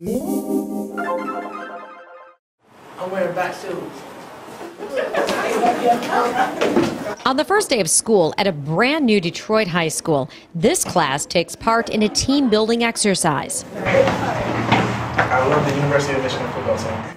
I'm wearing black shoes. On the first day of school at a brand new Detroit high school, this class takes part in a team building exercise. I love the University of Michigan football team.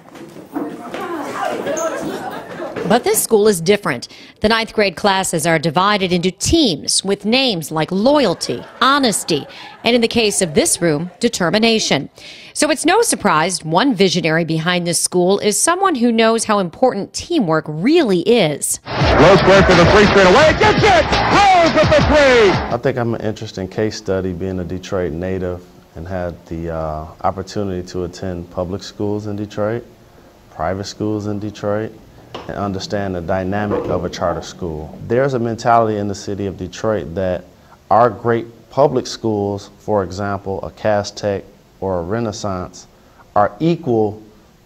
But this school is different. The ninth grade classes are divided into teams with names like loyalty, honesty, and in the case of this room, determination. So it's no surprise one visionary behind this school is someone who knows how important teamwork really is. Rose square for the three straight away. Gets it! Rose with the three! I think I'm an interesting case study being a Detroit native and had the opportunity to attend public schools in Detroit, private schools in Detroit, and understand the dynamic of a charter school. There's a mentality in the city of Detroit that our great public schools, for example, a Cass Tech or a Renaissance, are equal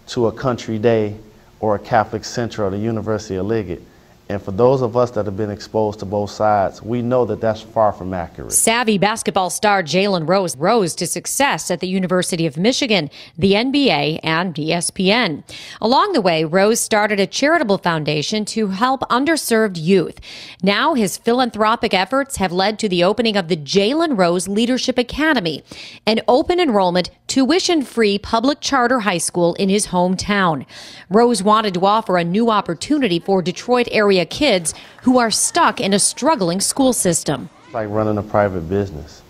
to a Country Day or a Catholic Central or the University of Liggett. And for those of us that have been exposed to both sides, we know that that's far from accurate. Savvy basketball star Jalen Rose rose to success at the University of Michigan, the NBA, and ESPN. Along the way, Rose started a charitable foundation to help underserved youth. Now his philanthropic efforts have led to the opening of the Jalen Rose Leadership Academy, an open enrollment, tuition-free public charter high school in his hometown. Rose wanted to offer a new opportunity for Detroit area kids who are stuck in a struggling school system. It's like running a private business,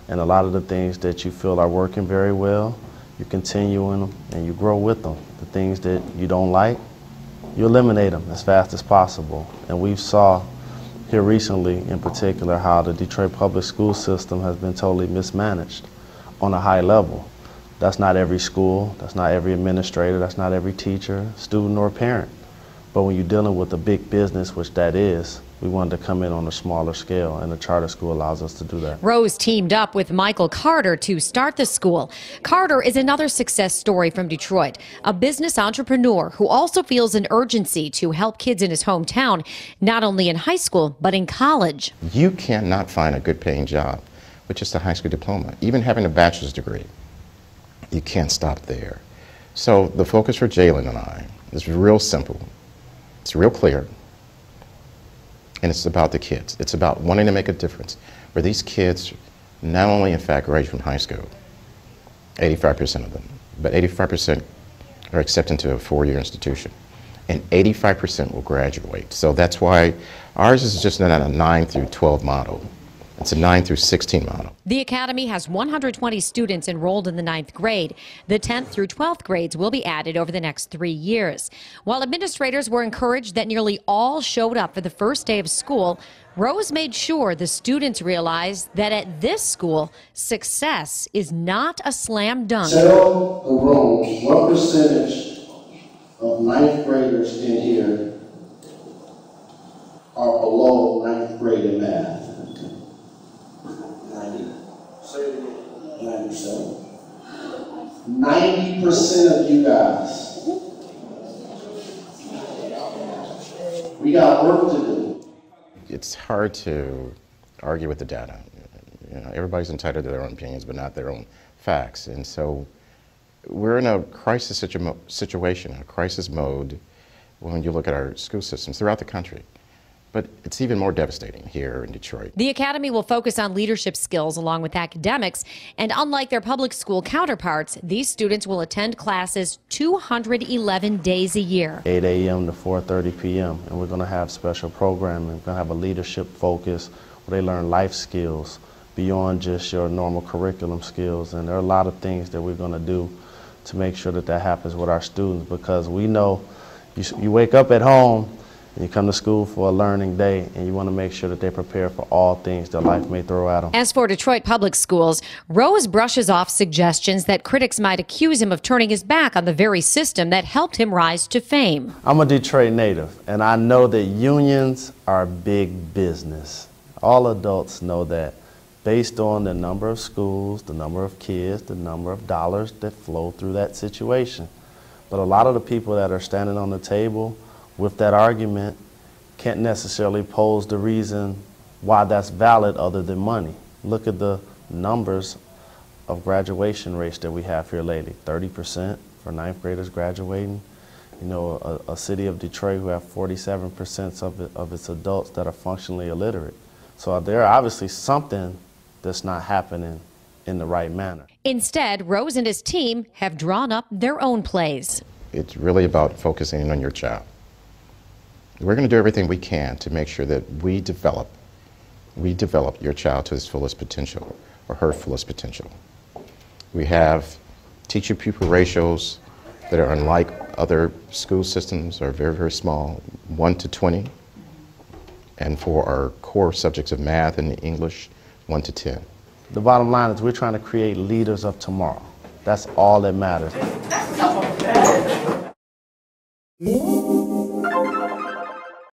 and a lot of the things that you feel are working very well, you continue in them and you grow with them. The things that you don't like, you eliminate them as fast as possible. And we've saw here recently in particular how the Detroit public school system has been totally mismanaged on a high level. That's not every school, that's not every administrator, that's not every teacher, student, or parent. But when you're dealing with a big business, which that is, we wanted to come in on a smaller scale, and the charter school allows us to do that. Rose teamed up with Michael Carter to start the school. Carter is another success story from Detroit, a business entrepreneur who also feels an urgency to help kids in his hometown, not only in high school, but in college. You cannot find a good paying job with just a high school diploma, even having a bachelor's degree. You can't stop there. So the focus for Jalen and I is real simple. It's real clear, and it's about the kids. It's about wanting to make a difference where these kids not only, in fact, graduate from high school, 85% of them, but 85% are accepted into a four-year institution, and 85% will graduate. So that's why ours is just not a 9 through 12 model. It's a 9 through 16 model. The academy has 120 students enrolled in the 9th grade. The 10th through 12th grades will be added over the next 3 years. While administrators were encouraged that nearly all showed up for the first day of school, Rose made sure the students realized that at this school, success is not a slam dunk. Tell the room what percentage of 9th graders in here are below 9th grade in math. 90%. 90% of you guys. We got work to do. It's hard to argue with the data. You know, everybody's entitled to their own opinions, but not their own facts. And so we're in a crisis situation, a crisis mode when you look at our school systems throughout the country. But it's even more devastating here in Detroit. The academy will focus on leadership skills along with academics, and unlike their public school counterparts, these students will attend classes 211 days a year. 8 a.m. to 4:30 p.m. and we're going to have special programming. We're going to have a leadership focus where they learn life skills beyond just your normal curriculum skills, and there are a lot of things that we're going to do to make sure that that happens with our students, because we know you wake up at home and you come to school for a learning day, and you want to make sure that they prepare for all things that life may throw at them. As for Detroit public schools, Rose brushes off suggestions that critics might accuse him of turning his back on the very system that helped him rise to fame. I'm a Detroit native, and I know that unions are big business. All adults know that, based on the number of schools, the number of kids, the number of dollars that flow through that situation. But a lot of the people that are standing on the table with that argument can't necessarily pose the reason why that's valid other than money. Look at the numbers of graduation rates that we have here lately. 30% for ninth graders graduating. You know, a city of Detroit who have 47% of its adults that are functionally illiterate. So there obviously something that's not happening in the right manner. Instead, Rose and his team have drawn up their own plays. It's really about focusing on your child. We're going to do everything we can to make sure that we develop your child to his fullest potential, or her fullest potential. We have teacher-pupil ratios that are unlike other school systems, are very, very small, 1 to 20. And for our core subjects of math and English, 1 to 10. The bottom line is we're trying to create leaders of tomorrow. That's all that matters.